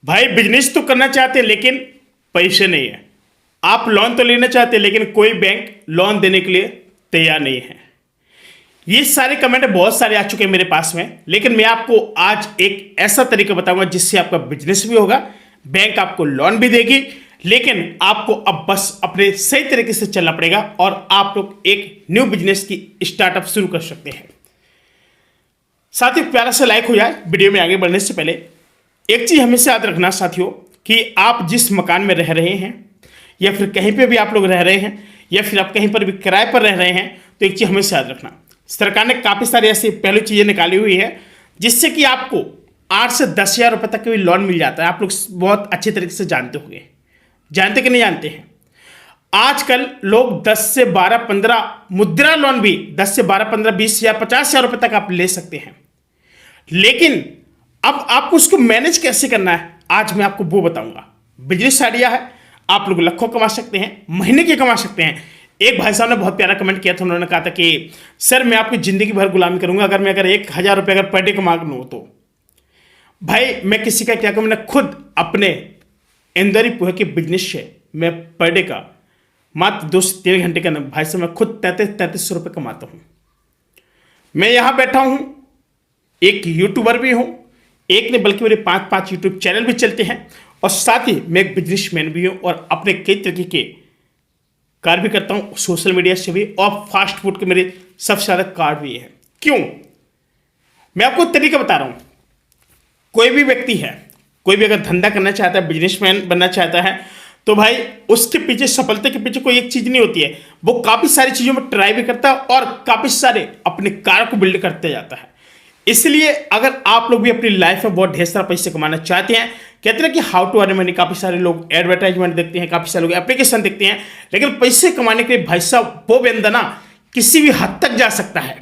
भाई बिजनेस तो करना चाहते हैं लेकिन पैसे नहीं है। आप लोन तो लेना चाहते हैं लेकिन कोई बैंक लोन देने के लिए तैयार नहीं है। ये सारे कमेंट बहुत सारे आ चुके हैं मेरे पास में, लेकिन मैं आपको आज एक ऐसा तरीका बताऊंगा जिससे आपका बिजनेस भी होगा, बैंक आपको लोन भी देगी, लेकिन आपको अब बस अपने सही तरीके से चलना पड़ेगा और आप लोग एक न्यू बिजनेस की स्टार्टअप शुरू कर सकते हैं। साथ ही प्यारा से लाइक हो जाए। वीडियो में आगे बढ़ने से पहले एक चीज हमेशा याद रखना साथियों कि आप जिस मकान में रह रहे हैं या फिर कहीं पे भी आप लोग रह रहे हैं या फिर आप कहीं पर भी किराए पर रह रहे हैं, तो एक चीज हमेशा याद रखना, सरकार ने काफी सारी ऐसी पहले चीजें निकाली हुई है जिससे कि आपको 8 से 10,000 रुपए तक का भी लोन मिल जाता है। आप लोग बहुत अच्छे तरीके से जानते होंगे, जानते कि नहीं जानते हैं। आजकल लोग 10 से 12, 15 मुद्रा लोन भी 10 से 12, 15, 20,000, 50,000 रुपए तक आप ले सकते हैं, लेकिन अब आपको उसको मैनेज कैसे करना है आज मैं आपको वो बताऊंगा। बिजनेस आइडिया है, आप लोग लाखों कमा सकते हैं, महीने के कमा सकते हैं। एक भाई साहब ने बहुत प्यारा कमेंट किया था, उन्होंने कहा था कि सर मैं आपकी जिंदगी भर गुलामी करूंगा अगर 1,000 रुपये अगर पर डे कमा लूँ तो। भाई मैं किसी का क्या कहूँ, मैंने खुद अपने इंदौरी पोहे के बिजनेस से मैं पर डे का मात्र 2 से 3 घंटे का भाई साहब मैं खुद 3300 रुपये कमाता हूँ। मैं यहाँ बैठा हूँ, एक यूट्यूबर भी हूँ, एक ने बल्कि मेरे 5 यूट्यूब चैनल भी चलते हैं, और साथ ही मैं एक बिजनेसमैन भी हूँ और अपने कई तरीके के कार्य भी करता हूँ सोशल मीडिया से भी, और फास्ट फूड के मेरे सबसे ज़्यादा कार्ड भी है। क्यों? मैं आपको तरीका बता रहा हूँ। कोई भी व्यक्ति है, कोई भी अगर धंधा करना चाहता है, बिजनेसमैन बनना चाहता है, तो भाई उसके पीछे, सफलता के पीछे कोई एक चीज़ नहीं होती है, वो काफ़ी सारी चीज़ों में ट्राई भी करता है और काफ़ी सारे अपने कार्य को बिल्ड करते जाता है। इसलिए अगर आप लोग भी अपनी लाइफ में बहुत ढेर सारा पैसे कमाना चाहते हैं, कहते हैं कि हाउ टू अर्न मनी, काफ़ी सारे लोग एडवर्टाइजमेंट देखते हैं, काफ़ी सारे लोग एप्लीकेशन देखते हैं, लेकिन पैसे कमाने के लिए भाई साहब वो वंदना किसी भी हद तक जा सकता है।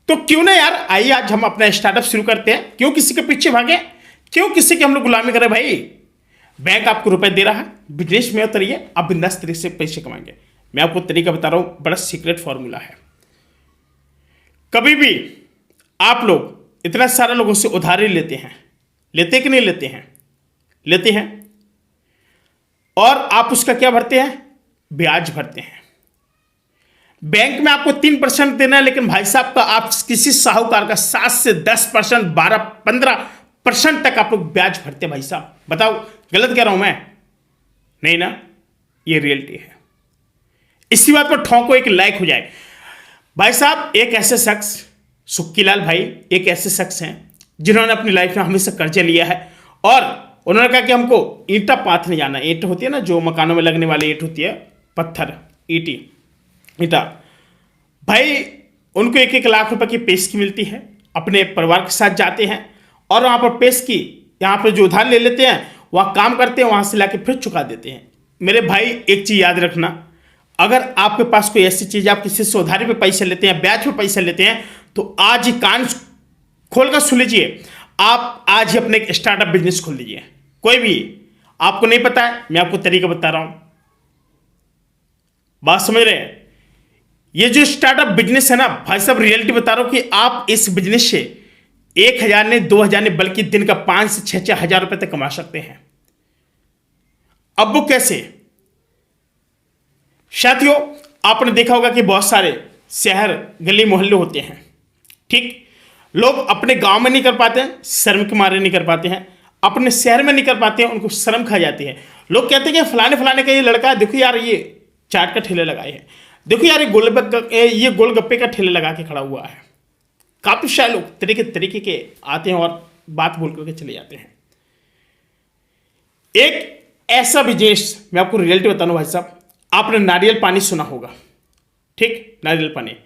तो क्यों ना यार, आइए आज हम अपना स्टार्टअप शुरू करते हैं। क्यों किसी के पीछे भागे, क्यों किसी की हम लोग गुलामी करें? भाई बैंक आपको रुपए दे रहा है, बिजनेस में उतरिए, आप बिंदास तरीके से पैसे कमाएंगे। मैं आपको तरीका बता रहा हूँ, बड़ा सीक्रेट फॉर्मूला है। कभी भी आप लोग इतना सारा लोगों से उधारी लेते हैं, लेते कि नहीं लेते हैं? लेते हैं, और आप उसका क्या भरते हैं? ब्याज भरते हैं। बैंक में आपको 3% देना है, लेकिन भाई साहब का आप किसी साहूकार का 7 से 10%, 12, 15% तक आप लोग ब्याज भरते हैं। भाई साहब बताओ, गलत कह रहा हूं मैं? नहीं ना, ये रियलिटी है। इसी बात पर ठोंको, एक लाइक हो जाए। भाई साहब एक ऐसे शख्स, सुक्कीलाल भाई एक ऐसे शख्स हैं जिन्होंने अपनी लाइफ में हमेशा कर्जे लिया है, और उन्होंने कहा कि हमको ईंटा पाथने जाना। ईंट होती है ना, जो मकानों में लगने वाली ईंट होती है, पत्थर, ईंटा। भाई उनको 1-1 लाख रुपए की पेशगी मिलती है, अपने परिवार के साथ जाते हैं और वहाँ पर पेशगी, यहाँ पर जो उधार ले लेते हैं वहाँ काम करते हैं, वहाँ से लाके फिर चुका देते हैं। मेरे भाई एक चीज़ याद रखना, अगर आपके पास कोई ऐसी चीज़, आप किसी से उधारी पे पैसे लेते हैं, ब्याज पे पैसे लेते हैं, तो आज ही कान खोल कर सुन लीजिए, आप आज ही अपने एक स्टार्टअप बिजनेस खोल लीजिए। कोई भी, आपको नहीं पता है, मैं आपको तरीका बता रहा हूं, बात समझ रहे हैं? ये जो स्टार्टअप बिजनेस है ना भाई साहब, रियलिटी बता रहा हूं कि आप इस बिजनेस से 1,000 ने, 2,000 ने, बल्कि दिन का 5 से 6 हज़ार रुपए तक कमा सकते हैं। अब वो कैसे? साथियों आपने देखा होगा कि बहुत सारे शहर, गली मोहल्ले होते हैं, ठीक? लोग अपने गांव में नहीं कर पाते हैं, शर्म के मारे नहीं कर पाते हैं, अपने शहर में नहीं कर पाते हैं, उनको शर्म खा जाती है। लोग कहते हैं कि फलाने का ये लड़का, देखो यार ये चाट का ठेले लगाए हैं, देखो यार ये गोलगप्पे का ठेले लगा के खड़ा हुआ है। काफी सारे लोग तरीके के आते हैं और बात बोल करके चले जाते हैं। एक ऐसा बिजनेस मैं आपको रियलिटी बता रहा हूं भाई साहब, आपने नारियल पानी सुना होगा, ठीक? नारियल पानी,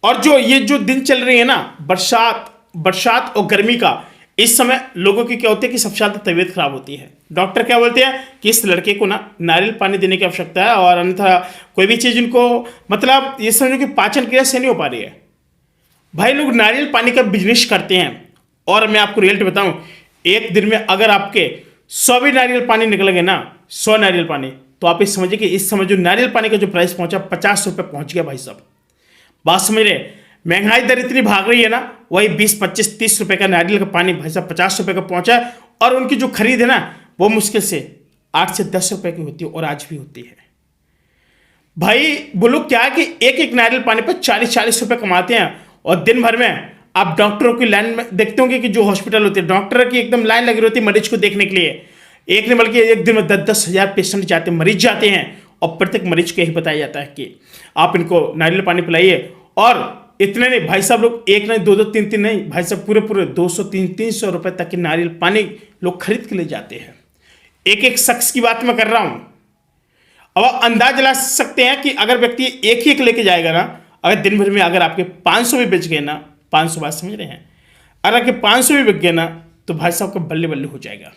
और ये जो दिन चल रही है ना, बरसात और गर्मी का, इस समय लोगों की क्या होती है कि सबसे ज़्यादा तबीयत खराब होती है। डॉक्टर क्या बोलते हैं कि इस लड़के को ना नारियल पानी देने की आवश्यकता है, और अन्यथा कोई भी चीज़ इनको, मतलब ये समझो कि पाचन क्रिया से नहीं हो पा रही है। भाई लोग नारियल पानी का बिजनेस करते हैं, और मैं आपको रियलिटी बताऊं, एक दिन में अगर आपके 100 भी नारियल पानी निकलेंगे ना, 100 नारियल पानी, तो आप ये समझिए कि इस समय जो नारियल पानी का जो प्राइस पहुंचा 50 रुपये पहुंच गया। भाई साहब बात समझ रहे? महंगाई दर इतनी भाग रही है ना, वही 20, 25, 30 रुपए का नारियल का पानी भाई साहब 50 रुपए का पहुंचा है, और उनकी जो खरीद है ना वो मुश्किल से 8 से 10 रुपए की होती है, और आज भी होती है। भाई वो लोग क्या है कि एक एक नारियल पानी पर 40-40 रुपए कमाते हैं, और दिन भर में आप डॉक्टरों की लाइन में देखते होंगे कि जो हॉस्पिटल होती है, डॉक्टर की एकदम लाइन लगी होती है मरीज को देखने के लिए। एक नहीं बल्कि एक दिन में 10-10 हजार पेशेंट जाते हैं, मरीज जाते हैं, और प्रत्येक मरीज को यही बताया जाता है कि आप इनको नारियल पानी पिलाइए। और इतने नहीं भाई साहब, लोग एक नहीं, दो दो तीन तीन नहीं भाई साहब, पूरे पूरे 200-300 रुपए तक के नारियल पानी लोग खरीद के ले जाते हैं। एक एक शख्स की बात मैं कर रहा हूं। अब आप अंदाज लगा सकते हैं कि अगर व्यक्ति एक ही एक लेके जाएगा ना, अगर दिन भर में अगर आपके 500 भी बेच गए ना, 500 बात समझ रहे हैं, अगर आपके 500 भी बिक गए ना, तो भाई साहब का बल्ले बल्ले हो जाएगा।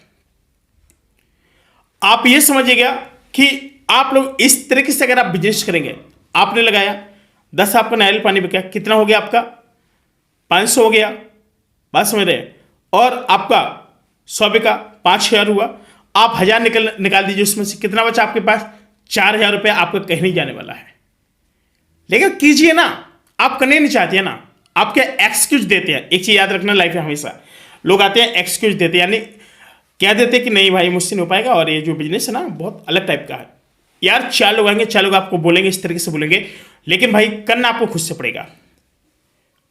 आप ये समझिएगा कि आप लोग इस तरीके से अगर आप बिजनेस करेंगे, आपने लगाया 10 आपका नारियल पानी बिका, कितना हो गया आपका? 500 हो गया, बात समझ रहे हैं। और आपका 100 बिका, 5000 हुआ, आप 1000 निकाल दीजिए, उसमें से कितना बचा आपके पास? 4000 रुपये आपका कहीं नहीं जाने वाला है। लेकिन कीजिए ना, आप करने नहीं चाहते हैं ना, आपके एक्सक्यूज देते हैं। एक चीज याद रखना लाइफ में, हमेशा लोग आते हैं एक्सक्यूज देते हैं, यानी क्या देते हैं कि नहीं भाई मुझसे नहीं हो पाएगा, और ये जो बिजनेस है ना बहुत अलग टाइप का है। यार 4 लोग आएंगे, 4 लोग आपको बोलेंगे, इस तरीके से बोलेंगे, लेकिन भाई करना आपको खुद से पड़ेगा।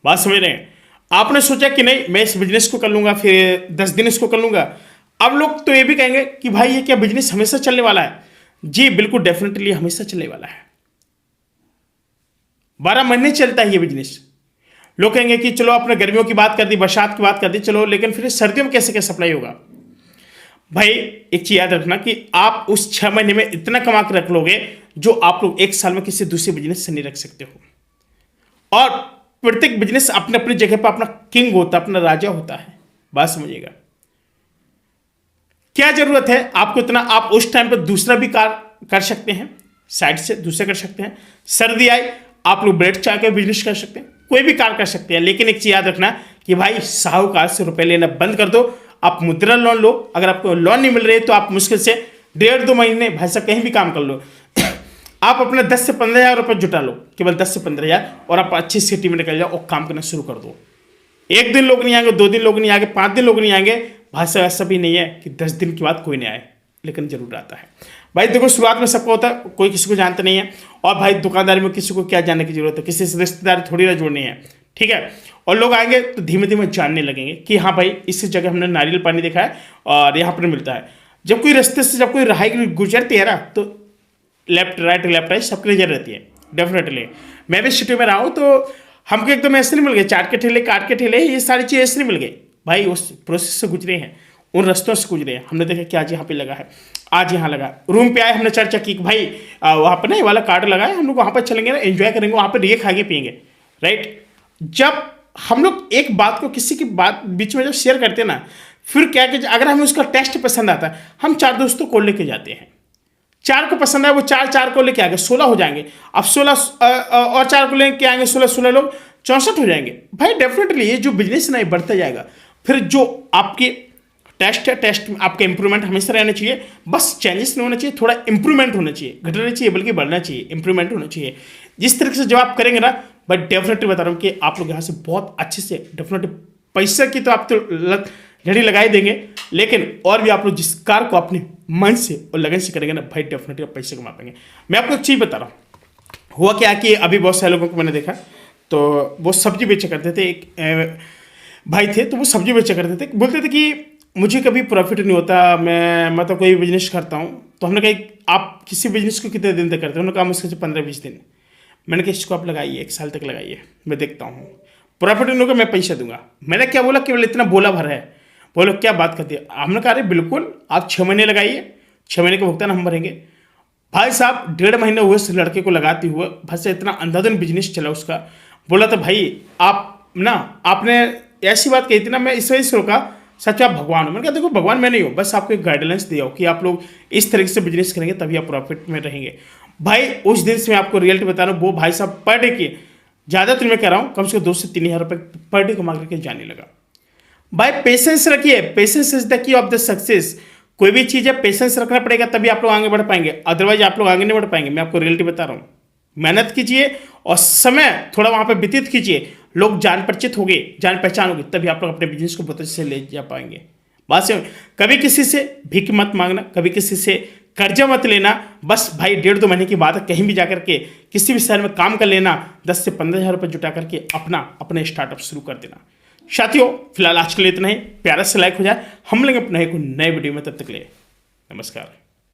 बात समझ रहे हैं? आपने सोचा कि नहीं मैं इस बिजनेस को कर लूंगा, फिर 10 दिन इसको कर लूंगा। अब लोग तो ये भी कहेंगे कि भाई ये क्या बिजनेस हमेशा चलने वाला है? जी बिल्कुल, डेफिनेटली हमेशा चलने वाला है। 12 महीने चलता है ये बिजनेस। लोग कहेंगे कि चलो आपने गर्मियों की बात कर दी, बरसात की बात कर दी, चलो, लेकिन फिर सर्दियों में कैसे क्या सप्लाई होगा? भाई एक चीज याद रखना कि आप उस 6 महीने में इतना कमा के रख लोगे जो आप लोग 1 साल में किसी दूसरे बिजनेस से नहीं रख सकते हो। और प्रत्येक बिजनेस अपने अपनी जगह पर अपना किंग होता है, अपना राजा होता है। बात समझिएगा। क्या जरूरत है आपको इतना? आप उस टाइम पर दूसरा भी कर सकते हैं, साइड से दूसरा कर सकते हैं। सर्दी आई, आप लोग ब्रेड चाय का बिजनेस कर सकते हैं, कोई भी कार कर सकते हैं। लेकिन एक चीज याद रखना कि भाई साहूकार से रुपए लेना बंद कर दो। आप मुद्रा लोन लो, अगर आपको लोन नहीं मिल रही है तो आप मुश्किल से 1.5-2 महीने भाई साहब कहीं भी काम कर लो। आप अपने 10 से 15 हजार रुपये जुटा लो, केवल 10 से 15 हजार, और आप अच्छी सिटी में निकल जाओ और काम करना शुरू कर दो। 1 दिन लोग नहीं आएंगे, 2 दिन लोग नहीं आएंगे, 5 दिन लोग नहीं आएंगे। भाई साहब ऐसा भी नहीं है कि 10 दिन के बाद कोई नहीं आए, लेकिन जरूर आता है। भाई देखो शुरुआत में सबको होता है, कोई किसी को जानता नहीं है। और भाई दुकानदारी में किसी को क्या जानने की जरूरत है, किसी से रिश्तेदारी थोड़ी ना जोड़नी है, ठीक है। और लोग आएंगे तो धीमे धीमे जानने लगेंगे कि हाँ भाई इस जगह हमने नारियल पानी देखा है और यहाँ पर मिलता है। जब कोई रास्ते से जब कोई राही गुजरती है ना, तो लेफ्ट राइट सबकी नजर रहती है डेफिनेटली। मैं भी सिटी में रहा हूँ, तो हमको एकदम ऐसे नहीं मिल गए, चाट के ठेले, काट के ठेले, ये सारी चीज़ ऐसे नहीं मिल गई। भाई उस प्रोसेस से गुजरे हैं, उन रास्तों से गुजरे हैं। हमने देखा कि आज यहाँ पे लगा है, आज यहाँ लगा, रूम पे आए, हमने चर्चा की कि भाई वहाँ पर ना ये वाला कार्ड लगा है, हम लोग वहाँ पर चलेंगे ना, एंजॉय करेंगे, वहाँ पर ये खाएंगे पियेंगे, राइट। जब हम लोग एक बात को किसी की बात बीच में जब शेयर करते हैं ना, फिर क्या कि अगर हमें उसका टेस्ट पसंद आता है, हम 4 दोस्तों को लेके जाते हैं। 4 को पसंद है, वो 4 को लेके आएंगे, 16 हो जाएंगे। अब 16 और 4 को लेके आएंगे, 16 लोग 64 हो जाएंगे। भाई डेफिनेटली ये जो बिजनेस है ना, ये बढ़ता जाएगा। फिर जो आपके टेस्ट है, टेस्ट में आपका इंप्रूवमेंट हमेशा रहना चाहिए। बस चेंजेस नहीं होना चाहिए, थोड़ा इंप्रूवमेंट होना चाहिए, घटना नहीं चाहिए बल्कि बढ़ना चाहिए, इंप्रूवमेंट होना चाहिए। जिस तरीके से जब आप करेंगे ना, बट डेफिनेटली बता रहा हूँ कि आप लोग यहाँ से बहुत अच्छे से डेफिनेटली पैसा की तो आप तो झड़ी लगा ही देंगे, लेकिन और भी आप लोग जिस कार को अपने मन से और लगन से करेंगे ना, भाई डेफिनेटली आप पैसे कमा पाएंगे। मैं आपको एक चीज़ बता रहा हूँ, हुआ क्या कि अभी बहुत सारे लोगों को मैंने देखा, तो वो सब्जी बेचा करते थे। एक भाई थे, तो वो सब्जी बेचा करते थे, बोलते थे कि मुझे कभी प्रॉफिट नहीं होता, मैं मतलब कोई बिजनेस करता हूँ। तो हमने कहा आप किसी बिजनेस को कितने दिन तक करते हैं? उन्होंने कहा मुझसे 15-20 दिन। मैंने कहा इसको आप लगाइए, 1 साल तक लगाइए, मैं देखता हूँ, प्रॉफिट नहीं होगा मैं पैसा दूंगा। मैंने क्या बोला, केवल इतना बोला भर है। बोलो क्या बात करती है? हमने कहा अरे बिल्कुल, आप 6 महीने लगाइए, 6 महीने का भुगतान हम भरेंगे। भाई साहब 1.5 महीने हुए उस लड़के को लगाते हुए, भाई से इतना अंधाधुन बिजनेस चला उसका। बोला था भाई आप ना, आपने ऐसी बात कही थी ना, मैं इस वजह से रोका, सच आप भगवान हो। मैंने कहा देखो भगवान मैं नहीं हूँ, बस आपको एक गाइडलाइंस दिया हो कि आप लोग इस तरीके से बिजनेस करेंगे तभी आप प्रॉफिट में रहेंगे। भाई उस दिन से मैं आपको रियलिटी बता रहा हूँ, वो भाई साहब पर डे की, ज़्यादातर मैं कह रहा हूँ कम से कम 2 से 3 हज़ार रुपये पर डे कमा करके जाने लगा। भाई पेशेंस रखिए, patience is the key of the success. कोई भी चीज़ है पेशेंस रखना पड़ेगा, तभी आप लोग आगे बढ़ पाएंगे, अदरवाइज आप लोग आगे नहीं बढ़ पाएंगे। मैं आपको रियलिटी बता रहा हूँ, मेहनत कीजिए और समय थोड़ा वहाँ पे व्यतीत कीजिए, लोग जान परिचित होंगे, जान पहचान होगी, तभी आप लोग अपने बिजनेस को बहुत अच्छे से ले जा पाएंगे। बात से कभी किसी से भीख मत मांगना, कभी किसी से कर्जा मत लेना। बस भाई 1.5-2 महीने की बात है, कहीं भी जाकर के किसी भी शहर में काम कर लेना, 10 से 15 हज़ार रुपये जुटा करके अपने स्टार्टअप शुरू कर देना। साथियों फिलहाल आज के लिए इतना ही, प्यारा से लाइक हो जाए। हम लेंगे अपने एक नए वीडियो में, तब तक के लिए नमस्कार।